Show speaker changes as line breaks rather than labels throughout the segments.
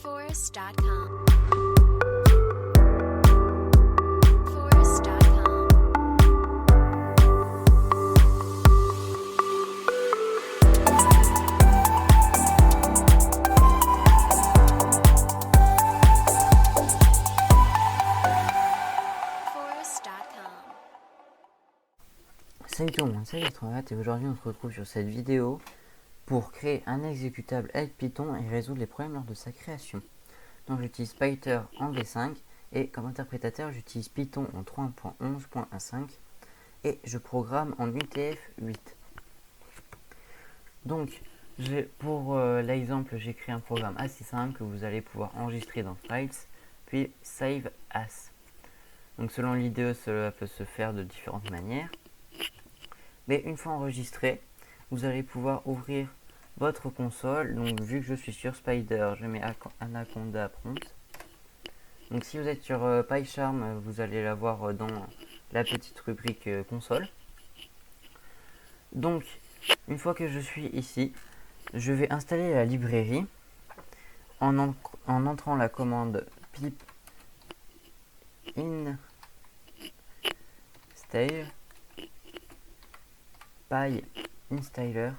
Forest.com. Forest.com. Forest.com.
Salut tout le monde, c'est Electromat et aujourd'hui on se retrouve sur cette vidéo pour créer un exécutable avec Python et résoudre les problèmes lors de sa création. Donc j'utilise Python en V5 et comme interprétateur j'utilise Python en 3.11.15 et je programme en UTF-8. Donc pour l'exemple j'ai créé un programme assez simple que vous allez pouvoir enregistrer dans Files puis Save As. Donc selon l'IDE cela peut se faire de différentes manières. Mais une fois enregistré, vous allez pouvoir ouvrir votre console. Donc vu que je suis sur Spider, je mets Anaconda prompt. Donc si vous êtes sur PyCharm, vous allez l'avoir dans la petite rubrique console. Donc une fois que je suis ici, je vais installer la librairie en entrant la commande pip install py installer.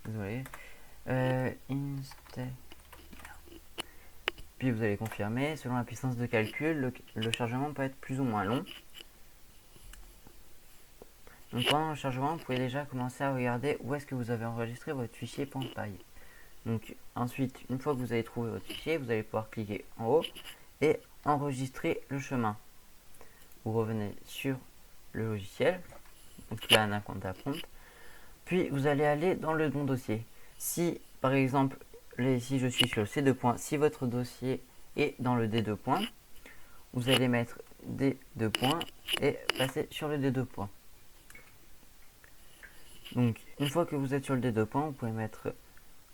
Désolé. Install. Puis vous allez confirmer. Selon la puissance de calcul, le chargement peut être plus ou moins long. Donc pendant le chargement, vous pouvez déjà commencer à regarder où est-ce que vous avez enregistré votre fichier .py. Donc ensuite, une fois que vous avez trouvé votre fichier, vous allez pouvoir cliquer en haut et enregistrer le chemin. Vous revenez sur le logiciel, donc là Anaconda prompt. Puis vous allez aller dans le bon dossier. Si par exemple, ici je suis sur le C2 points, si votre dossier est dans le D2 points, vous allez mettre D2 points et passer sur le D2 points. Donc une fois que vous êtes sur le D2 points, vous pouvez mettre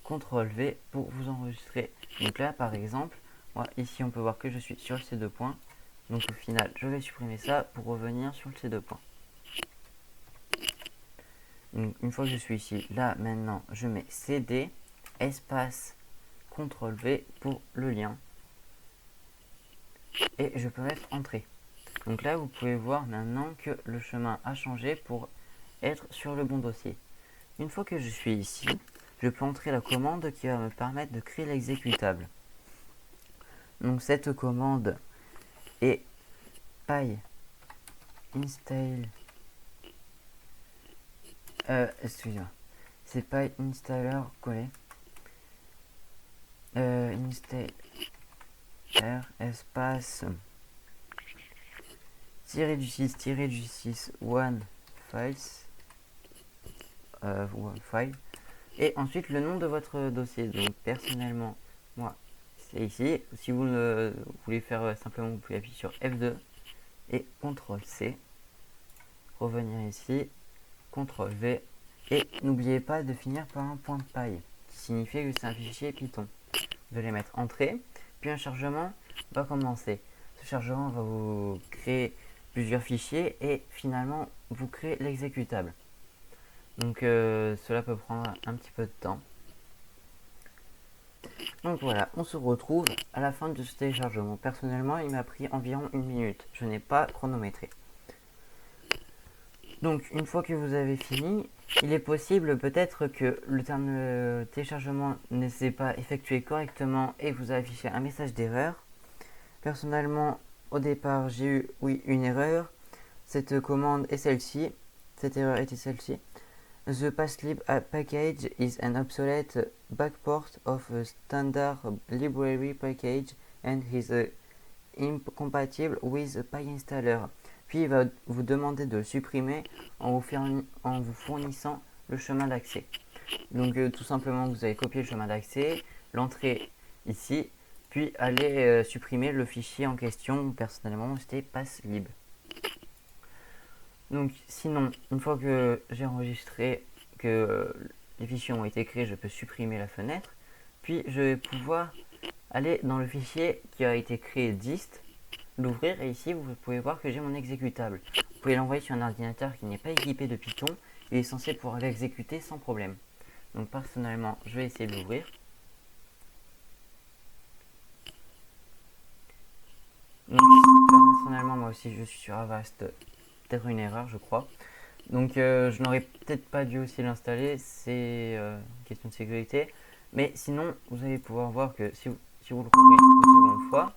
CTRL V pour vous enregistrer. Donc là par exemple, moi, ici on peut voir que je suis sur le C2 points. Donc au final, je vais supprimer ça pour revenir sur le C2 points. Donc, une fois que je suis ici, là maintenant je mets CD espace CTRL V pour le lien et je peux mettre entrée. Donc là vous pouvez voir maintenant que le chemin a changé pour être sur le bon dossier. Une fois que je suis ici, je peux entrer la commande qui va me permettre de créer l'exécutable. Donc cette commande est py install excusez-moi, c'est pas installer coller installer espace -du 6 one files one file et ensuite le nom de votre dossier. Donc personnellement moi c'est ici. Si vous ne voulez faire simplement, vous pouvez appuyer sur F2 et CTRL C, revenir ici, CTRL V et n'oubliez pas de finir par un .py qui signifie que c'est un fichier Python. Vous allez mettre entrée, puis un chargement va commencer. Ce chargement va vous créer plusieurs fichiers et finalement vous créez l'exécutable. Donc cela peut prendre un petit peu de temps. Donc voilà, on se retrouve à la fin de ce téléchargement. Personnellement, il m'a pris environ 1 minute. Je n'ai pas chronométré. Donc une fois que vous avez fini, il est possible peut-être que le téléchargement ne s'est pas effectué correctement et vous a affiché un message d'erreur. Personnellement, au départ, j'ai eu une erreur. Cette commande est celle-ci. Cette erreur était celle-ci. The passlib package is an obsolete backport of a standard library package and is incompatible with PyInstaller. Puis il va vous demander de le supprimer en vous fournissant le chemin d'accès. Donc tout simplement vous allez copier le chemin d'accès, l'entrée ici, puis aller supprimer le fichier en question. Personnellement c'était passlib. Donc sinon, une fois que j'ai enregistré que les fichiers ont été créés, je peux supprimer la fenêtre. Puis je vais pouvoir aller dans le fichier qui a été créé dist, l'ouvrir et ici vous pouvez voir que j'ai mon exécutable. Vous pouvez l'envoyer sur un ordinateur qui n'est pas équipé de Python, il est censé pouvoir l'exécuter sans problème. Donc personnellement, je vais essayer de l'ouvrir. Donc personnellement moi aussi je suis sur Avast, peut-être une erreur je crois. Donc je n'aurais peut-être pas dû aussi l'installer, c'est une question de sécurité. Mais sinon vous allez pouvoir voir que si vous le rouvrez une seconde fois,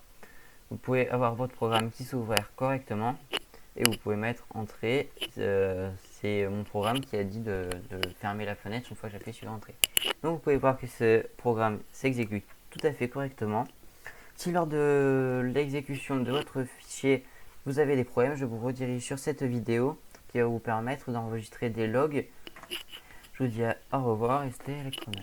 vous pouvez avoir votre programme qui s'ouvre correctement et vous pouvez mettre entrée. C'est mon programme qui a dit de fermer la fenêtre une fois que j'appuie sur entrée. Donc vous pouvez voir que ce programme s'exécute tout à fait correctement. Si lors de l'exécution de votre fichier vous avez des problèmes, je vous redirige sur cette vidéo qui va vous permettre d'enregistrer des logs. Je vous dis au revoir et c'était Electronaut.